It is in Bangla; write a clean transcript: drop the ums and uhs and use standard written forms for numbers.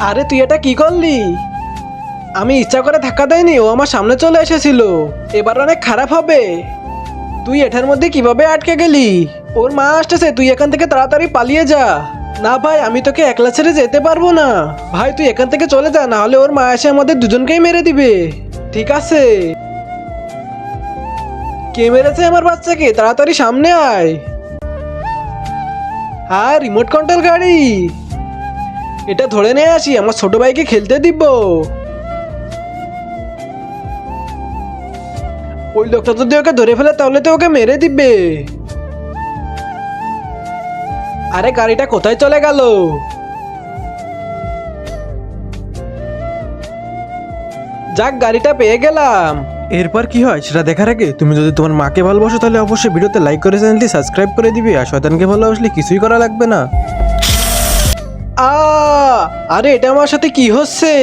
আরে তুই এটা কি করলি? আমি ইচ্ছা করে ধাক্কা দেয়নি, ও আমার সামনে চলে এসেছিল। এবার অনেক খারাপ হবে। তুই এটার মধ্যে কিভাবে আটকে গেলি? ওর মা আসতেছে, তুই এখান থেকে তাড়াতাড়ি পালিয়ে যা। না ভাই, আমি তোকে একলা ছেড়ে যেতে পারবো না। ভাই তুই এখান থেকে চলে যা, না হলে ওর মা এসে আমাদের দুজনকেই মেরে দিবে। ঠিক আছে। কে মেরেছে আমার বাচ্চাকে? তাড়াতাড়ি সামনে আয়। হ্যাঁ, রিমোট কন্ট্রোল গাড়ি। এটা ধরে নিয়ে আসি, আমার ছোট ভাইকে খেলতে দিব। ওই লোকটা যদি ওকে ধরে ফেলে তাহলে তো ওকে মেরে দিবে। আরে গাড়িটা কোথায় চলে গেল? যাক, গাড়িটা পেয়ে গেলাম। এরপর কি হয় সেটা দেখার আগে তুমি যদি তোমার মাকে ভালোবাসো তাহলে অবশ্যই ভিডিওতে লাইক করে চ্যানেলটি সাবস্ক্রাইব করে দিবে। আর শয়তানকে ভালোবাসলে কিছুই করা লাগবে না। আরে এটা আমার সাথে কি হচ্ছে?